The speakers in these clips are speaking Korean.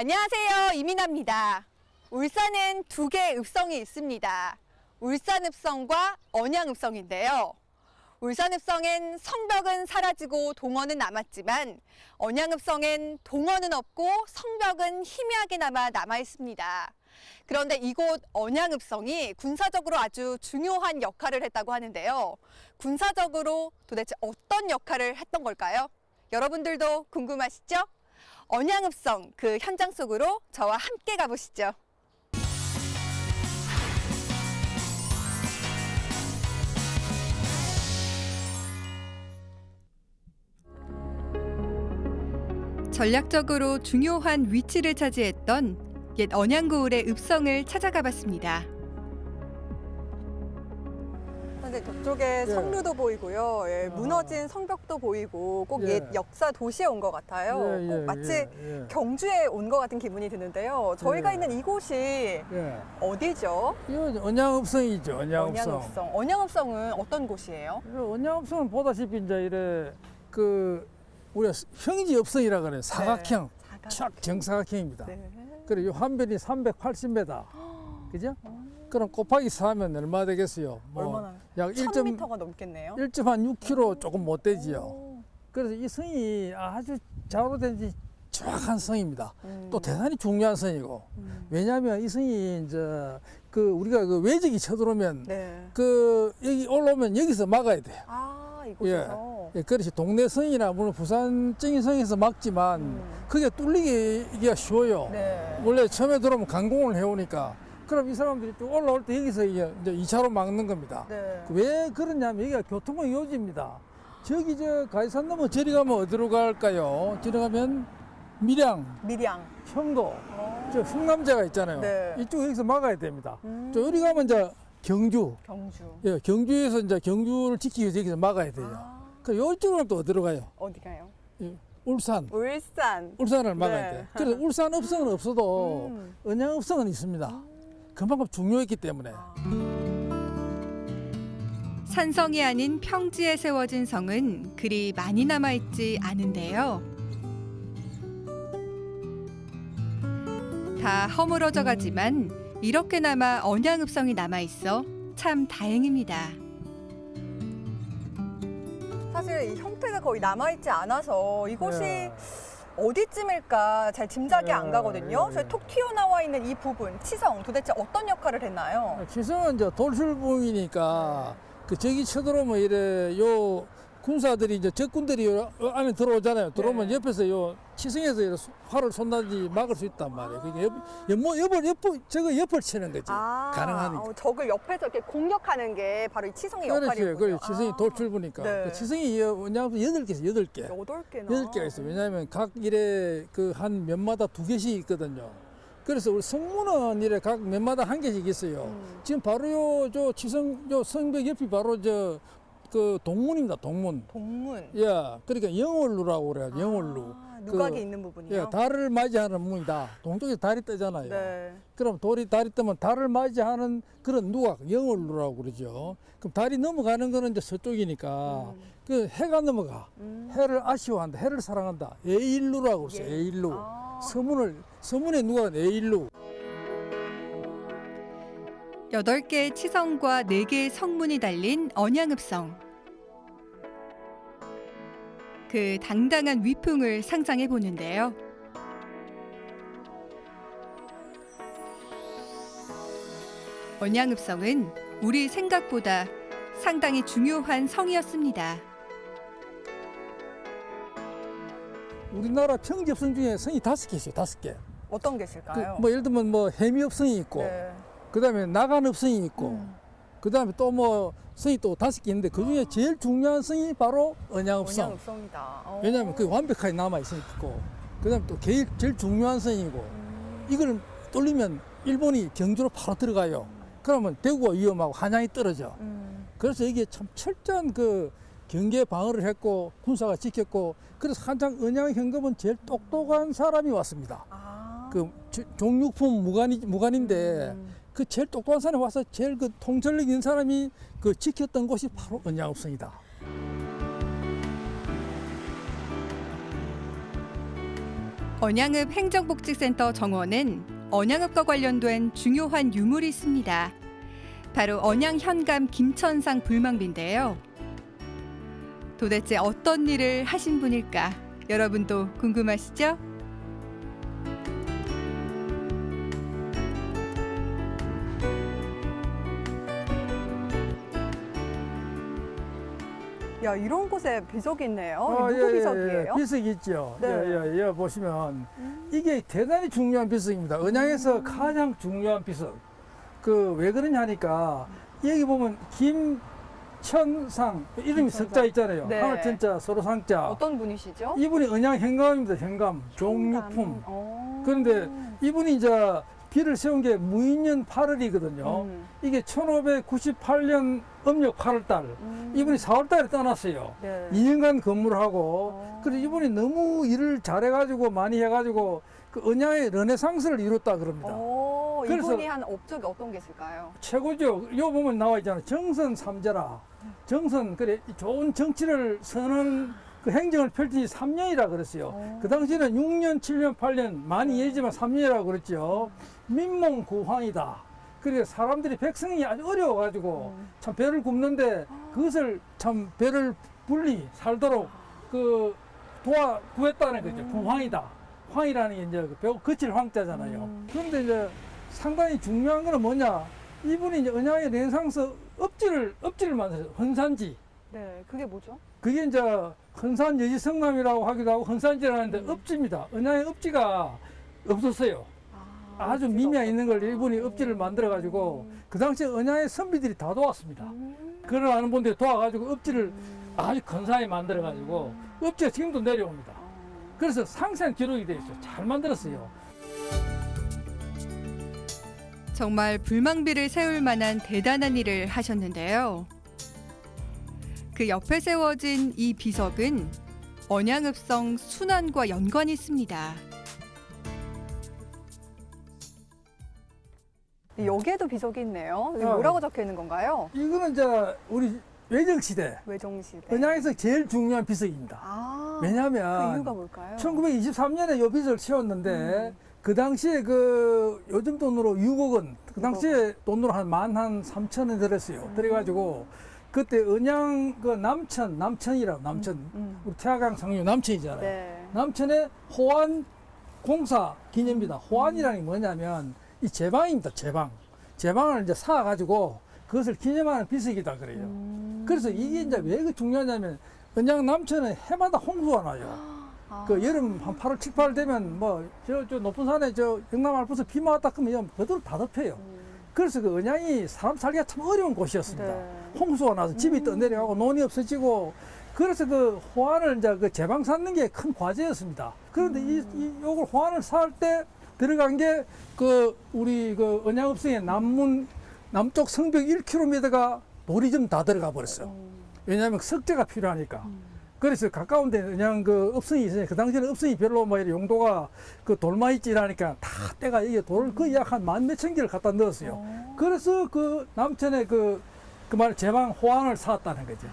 안녕하세요. 이민아입니다. 울산엔 두 개의 읍성이 있습니다. 울산읍성과 언양읍성인데요. 울산읍성엔 성벽은 사라지고 동원은 남았지만 언양읍성엔 동원은 없고 성벽은 희미하게 남아 있습니다. 그런데 이곳 언양읍성이 군사적으로 아주 중요한 역할을 했다고 하는데요. 군사적으로 도대체 어떤 역할을 했던 걸까요? 여러분들도 궁금하시죠? 언양읍성 그 현장 속으로 저와 함께 가보시죠. 전략적으로 중요한 위치를 차지했던 옛 언양고을의 읍성을 찾아가 봤습니다. 근데 저쪽에 성루도 보이고요. 무너진 성벽도 보이고 꼭 옛 역사 도시에 온 것 같아요. 꼭 마치 경주에 온 것 같은 기분이 드는데요. 저희가 있는 이곳이 어디죠? 이거 언양읍성이죠. 언양읍성. 언양읍성은 어떤 곳이에요? 언양읍성은 보다시피 이제 이래 우리가 형지읍성이라 그래요. 사각형, 촥 정사각형입니다. 그리고 한변이 380m, 그죠? 그럼 곱하기 4하면 얼마 되겠어요? 얼마나? 약 1000m가 넘겠네요. 1.6km 조금 못 되지요. 그래서 이 성이 아주 좌우로 된 정확한 성입니다. 또 대단히 중요한 성이고. 왜냐하면 이 성이 이제 우리가 외적이 쳐들어오면 여기 올라오면 여기서 막아야 돼요. 아, 이곳에서. 그렇지. 동네 성이나 물론 부산적인 성에서 막지만 그게 뚫리기가 쉬워요. 원래 처음에 들어오면 강공을 해오니까. 그럼 이 사람들이 쭉 올라올 때 여기서 이제 2차로 막는 겁니다. 왜 그러냐면 여기가 교통의 요지입니다. 저기 가이산 넘어 저리 가면 어디로 갈까요? 저리 가면 밀양, 청도, 저 흥남제가 있잖아요. 이쪽 여기서 막아야 됩니다. 저 여기 가면 이제 경주. 경주에서 이제 경주를 지키기 위해서 여기서 막아야 돼요. 그럼 이쪽으로 또 어디로 가요? 어디 가요? 울산을 막아야 돼요. 그래서 울산읍성은 없어도 언양읍성은 있습니다. 그만큼 중요했기 때문에. 산성이 아닌 평지에 세워진 성은 그리 많이 남아있지 않은데요. 다 허물어져 가지만 이렇게나마 언양읍성이 남아있어 참 다행입니다. 사실 이 형태가 거의 남아있지 않아서 이곳이 어디쯤일까 잘 짐작이 안 가거든요. 저희 톡 튀어나와 있는 이 부분, 치성, 도대체 어떤 역할을 했나요? 치성은 이제 돌출봉이니까 저기 쳐들어오면 이래 군사들이 이제 적군들이 안에 들어오잖아요. 들어오면 옆에서 치성에서 활을 쏜다든지 막을 수 있단 말이에요. 그게 옆을 치는 거지. 가능하니까. 적을 옆에서 이렇게 공격하는 게 바로 이 치성의 역할이군요. 그렇지. 치성이 돌출부니까. 치성이 언양읍성 8개 있어요. 8개. 8개나. 있어요. 왜냐하면 각 일에 한 면마다 2개씩 있거든요. 그래서 우리 성문은 이래 각 면마다 1개씩 있어요. 지금 바로 저 치성 성벽 옆이 바로 동문입니다. 동문. 그러니까 영월루라고 그래요. 영월루. 누각이 있는 부분이요? 달을 맞이하는 문이다. 동쪽에 달이 뜨잖아요. 그럼 달이 뜨면 달을 맞이하는 그런 누각, 영월루라고 그러죠. 그럼 달이 넘어가는 거는 이제 서쪽이니까 해가 넘어가. 해를 아쉬워한다. 해를 사랑한다. 에일루라고 그러죠. 에일루. 서문의 누각은 에일루. 8개의 치성과 4개의 성문이 달린 언양읍성. 그 당당한 위풍을 상상해 보는데요. 언양읍성은 우리 생각보다 상당히 중요한 성이었습니다. 우리나라 평지읍성 중에 성이 5개 있어요. 5개. 어떤 게 있을까요? 예를 들면 해미읍성이 있고 그다음에 나간읍성이 있고 그다음에 또 성이 또 5개 있는데 그중에 제일 중요한 성이 바로 언양읍성. 왜냐하면 그게 완벽하게 남아 있으니까. 그다음에 또 제일 중요한 성이고 이걸 뚫리면 일본이 경주로 바로 들어가요. 그러면 대구가 위험하고 한양이 떨어져. 그래서 이게 참 철저한 경계 방어를 했고 군사가 지켰고 그래서 한창 언양현금은 제일 똑똑한 사람이 왔습니다. 종육품 무관인데 제일 똑똑한 사람이 와서 제일 통찰력 있는 사람이 지켰던 곳이 바로 언양읍성이다. 언양읍 행정복지센터 정원엔 언양읍과 관련된 중요한 유물이 있습니다. 바로 언양 현감 김천상 불망비인데요. 도대체 어떤 일을 하신 분일까? 여러분도 궁금하시죠? 야, 이런 곳에 비석이 있네요. 누구 비석이에요? 비석이 있죠. 네. 보시면 이게 대단히 중요한 비석입니다. 언양에서 가장 중요한 비석. 그 왜 그러냐 하니까 여기 보면 김천상 이름이 석자 있잖아요. 네. 하늘 천자 서로 상자. 어떤 분이시죠? 이분이 언양 현감입니다. 현감 종육품. 그런데 이분이 이제 비를 세운 게 무인년 8월이거든요. 이게 1598년 음력 8월달. 이분이 4월달에 떠났어요. 네. 2년간 근무를 하고. 그래서 이분이 너무 일을 잘해가지고 많이 해가지고 그 언양의 르네상스를 이뤘다 그럽니다. 그래서 이분이 한 업적이 어떤 게 있을까요? 최고죠. 요 보면 나와 있잖아요. 정선 삼재라. 정선 그래 좋은 정치를 서는 그 행정을 펼친 지 3년이라 그랬어요. 그 당시에는 6년, 7년, 8년 많이 예지만 3년이라고 그랬죠. 민몽 구황이다. 그러니까 사람들이 백성이 아주 어려워가지고 참 배를 굽는데 그것을 참 배를 분리 살도록 그 구했다는 거죠. 구황이다. 황이라는 게 이제 배 거칠 황자잖아요. 그런데 이제 상당히 중요한 거는 뭐냐? 이분이 이제 언양의 르네상스 업지를 만들었어요. 헌산지. 네, 그게 뭐죠? 그게 이제 헌산 여지성남이라고 하기도 하고 헌산지라는데 업지입니다. 언양의 업지가 없었어요. 아주 미미하게 있는 걸 일본이 업지를 만들어 가지고 그 당시에 언양의 선비들이 다 도왔습니다. 그런 아는 분들이 도와가지고 업지를 아주 근사하게 만들어 가지고 업지가 지금도 내려옵니다. 그래서 상세한 기록이 되어 있어요. 잘 만들었어요. 정말 불망비를 세울 만한 대단한 일을 하셨는데요. 그 옆에 세워진 이 비석은 언양읍성 순환과 연관이 있습니다. 여기에도 비석이 있네요. 여기 뭐라고 적혀 있는 건가요? 이거는 이제 우리 외정시대 외정시대. 언양에서 제일 중요한 비석입니다. 그 왜냐하면 이유가 뭘까요? 1923년에 이 비석을 세웠는데 그 당시에 그 요즘 돈으로 6억 원, 그 당시에 돈으로 한 13,000원 들었어요. 그래가지고 그때 언양 그 남천이라고 우리 태화강 상류 남천이잖아요. 네. 남천의 호안 공사 기념비다. 호안이라는 게 뭐냐면 이 제방입니다. 제방을 이제 사가지고 그것을 기념하는 비석이다 그래요. 그래서 이게 이제 왜 중요하냐면 언양 남천은 해마다 홍수가 나요. 그 여름 한 8월, 7, 8월 되면 뭐 저 높은 산에 저 영남 알프스 비만 왔다 그러면 그대로 다 덮여요. 그래서 그 언양이 사람 살기가 참 어려운 곳이었습니다. 네. 홍수가 나서 집이 떠내려가고 논이 없어지고 그래서 그 호안을 이제 그 제방 쌓는 게 큰 과제였습니다. 그런데 요걸 호안을 쌓을 때 들어간 게 그 우리 그 언양읍성의 남쪽 성벽 1km가 돌이 좀 다 들어가 버렸어요. 왜냐하면 석재가 필요하니까. 그래서 가까운 데 그냥 그 읍성이 있으니 그 당시에는 읍성이 별로 뭐 이렇게 용도가 그 돌마이지라니까 다 때가 이게 돌을 거의 약 한 만 몇천 개를 갖다 넣었어요. 그래서 그 남천에 그 말 제방 호안을 쌓았다는 거죠.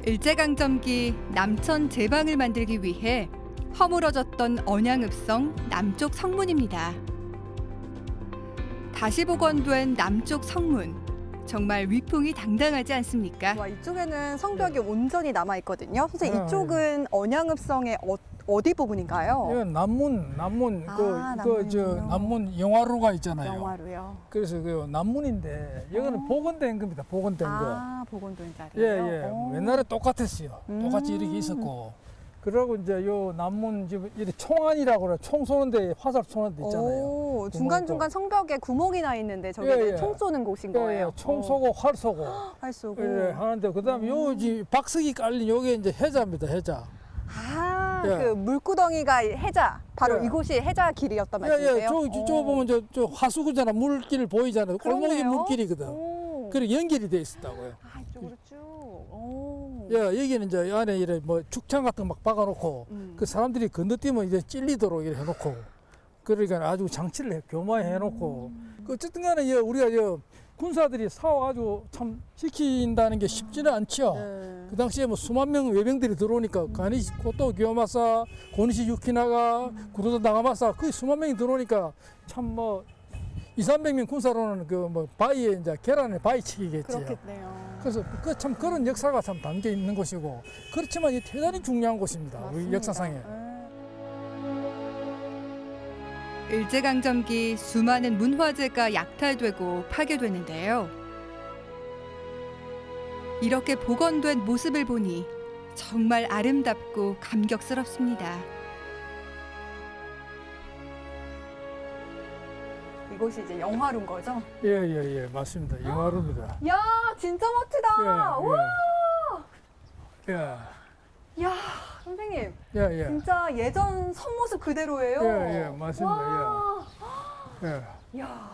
일제강점기 남천 제방을 만들기 위해 허물어졌던 언양읍성 남쪽 성문입니다. 다시 복원된 남쪽 성문. 정말 위풍이 당당하지 않습니까? 와, 이쪽에는 성벽이 온전히 남아 있거든요. 선생님, 네. 이쪽은 언양읍성의 어디 부분인가요? 이건 남문 남문이군요. 남문 영화로가 있잖아요. 영화로요. 그래서 그 남문인데 여기는 복원된 겁니다. 복원된 거. 복원된 자리요. 예. 옛날에 똑같았어요. 똑같이 이렇게 있었고. 그러고 이제 요 남문 집 이렇게 총안이라고 그래. 총 쏘는데 화살 쏘는 데 있잖아요. 중간중간 성벽에 구멍이 나 있는데 저게 예. 총 쏘는 곳인 거예요. 총 쏘고 활 쏘고. 활 쏘고. 예, 하는데 그다음에 요 박석이 깔린 요게 이제 해자입니다. 해자. 예. 그 물구덩이가 해자. 바로 예. 이곳이 해자 길이었단 말씀이세요? 저 보면 저 화수구잖아. 물길 보이잖아요. 골목이 그러네요. 물길이거든. 그리고 연결이 돼 있었다고요. 이쪽으로 쭉. 예, 여기는 이제 안에 이래 뭐 축창 같은 거 막 박아놓고 그 사람들이 건너뛰면 이제 찔리도록 이렇게 해놓고 그러니까 아주 장치를 교마해 놓고 그 어쨌든 간에 우리가 군사들이 사와가지고 참 지킨다는 게 쉽지는 않죠. 그 당시에 뭐 수만 명 외병들이 들어오니까 가니시 고토 기요마사, 고니시 유키나가, 구로다 나가마사 그 수만 명이 들어오니까 참 뭐 200~300명 군사로는 그 뭐 바위에 이제 계란에 바위치기겠지요. 그렇겠네요. 그래서 그 참 그런 역사가 참 담겨 있는 곳이고 그렇지만 이 대단히 중요한 곳입니다. 우리 맞습니다. 역사상에. 일제강점기 수많은 문화재가 약탈되고 파괴되는데요. 이렇게 복원된 모습을 보니 정말 아름답고 감격스럽습니다. 이곳이 이제 영화로인 거죠? 예, 맞습니다. 영화로입니다. 야, 진짜 멋지다. 와! 예, 야, 선생님. 예. 진짜 예전 성 모습 그대로예요. 예, 맞습니다. 와. 예. 야,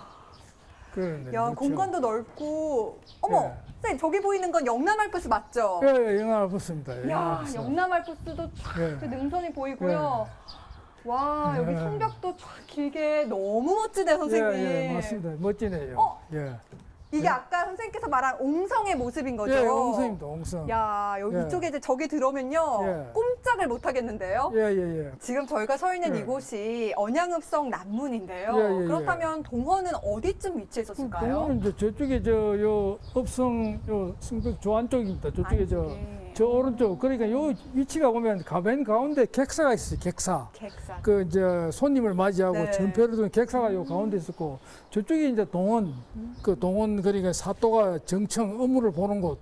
그러네. 야, 공간도 넓고. 어머, 예. 선생님, 저기 보이는 건 영남알프스 맞죠? 예, 영화 붙습니다. 야, 영남알프스도 쫙 예. 능선이 보이고요. 와, 여기 예. 성벽도 쫙 길게 너무 멋지네, 선생님. 예, 맞습니다. 멋지네요. 예. 이게 아까 선생님께서 말한 옹성의 모습인 거죠? 예, 옹성입니다. 옹성. 야, 여기 예. 이쪽에 이제 저기 들어오면요. 예. 꼼짝을 못 하겠는데요? 예. 지금 저희가 서 있는 예. 이곳이 언양읍성 남문인데요. 예. 그렇다면 동원은 어디쯤 위치해 있었을까요? 동원은 이제 저쪽에 요 업성 요 승벽 조 안쪽입니다. 저쪽에 저 오른쪽 그러니까 요 위치가 보면 가변 가운데 객사가 있어요. 객사. 그 이제 손님을 맞이하고 네. 전표를 둔 객사가 요 가운데 있었고 저쪽에 이제 동원 그 동원 그러니까 사또가 정청 업무를 보는 곳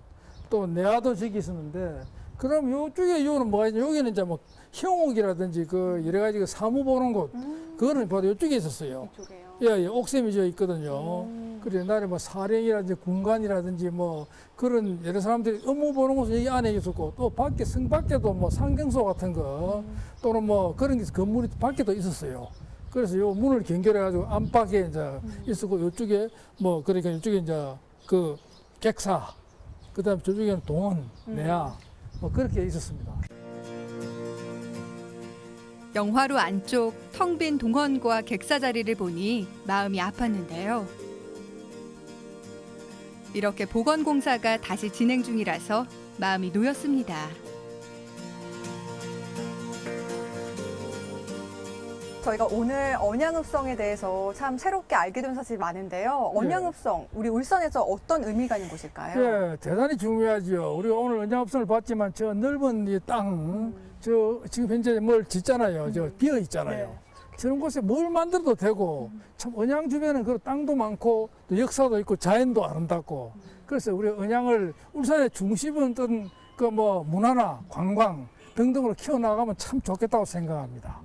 또 내화도 저기 있었는데 그럼 요쪽에 요는 뭐가 있냐 여기는 이제 뭐 형옥이라든지 그 여러 가지 그 사무 보는 곳 그거는 바로 요쪽에 있었어요. 이쪽에요. 예, 옥샘이 저 있거든요. 그래 옛날에 뭐 사령이라든지 군관이라든지 뭐 그런 여러 사람들이 업무 보는 곳은 여기 안에 있었고 또 밖에 성 밖에도 뭐 상경소 같은 거 또는 뭐 그런 게 건물이 밖에도 있었어요. 그래서 요 문을 경계해 가지고 안팎에 이제 있었고 요쪽에 뭐 그러니까 요쪽에 이제 그 객사 그다음에 저쪽에는 동원, 내야 뭐 그렇게 있었습니다. 영화로 안쪽 텅 빈 동원과 객사 자리를 보니 마음이 아팠는데요. 이렇게 복원 공사가 다시 진행 중이라서 마음이 놓였습니다. 저희가 오늘 언양읍성에 대해서 참 새롭게 알게 된 사실이 많은데요. 언양읍성, 우리 울산에서 어떤 의미가 있는 곳일까요? 예, 대단히 중요하죠. 우리가 오늘 언양읍성을 봤지만 저 넓은 이 땅, 저 지금 현재 뭘 짓잖아요. 저 비어 있잖아요. 네. 저런 곳에 뭘 만들어도 되고 참 언양 주변은 그 땅도 많고 또 역사도 있고 자연도 아름답고 그래서 우리 언양을 울산의 중심은 어떤 그 뭐 문화나 관광 등등으로 키워나가면 참 좋겠다고 생각합니다.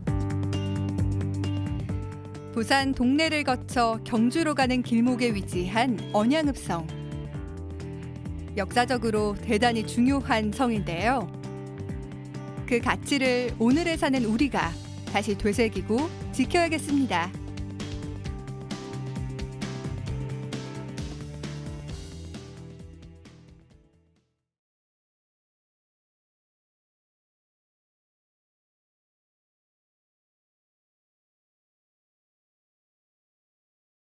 부산 동래를 거쳐 경주로 가는 길목에 위치한 언양읍성. 역사적으로 대단히 중요한 성인데요. 그 가치를 오늘에 사는 우리가 다시 되새기고 지켜야겠습니다.